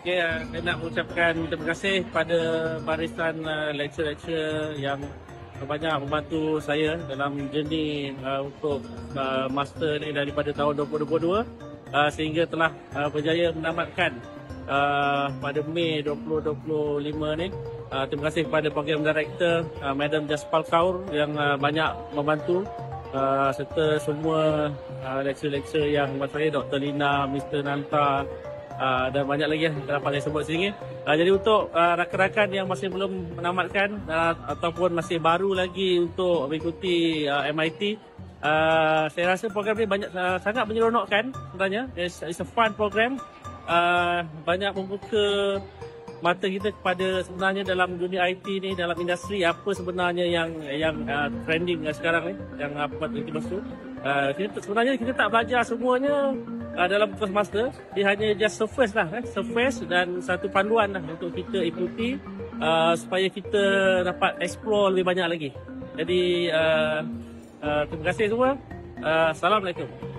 Okay, saya nak mengucapkan terima kasih kepada barisan lecturer-lecturer yang banyak membantu saya dalam journey untuk master ni daripada tahun 2022 sehingga telah berjaya menamatkan pada Mei 2025 ni. Terima kasih kepada program director Madam Jaspal Kaur yang banyak membantu serta semua lecturer-lecturer yang saya, Dr. Lina, Mr. Nanta dan banyak lagi yang dapat saya sebut sini. Jadi untuk rakan-rakan yang masih belum menamatkan ataupun masih baru lagi untuk mengikuti MIT, saya rasa program ini sangat menyeronokkan sebenarnya. It's a fun program. Banyak membuka mata kita kepada sebenarnya dalam dunia IT ni, dalam industri apa sebenarnya yang trending sekarang ni, yang apa patut kita masuk. Sebenarnya kita tak belajar semuanya dalam course master. Dia hanya just surface lah, surface dan satu panduan lah untuk kita ikuti supaya kita dapat explore lebih banyak lagi. Jadi terima kasih semua. Assalamualaikum.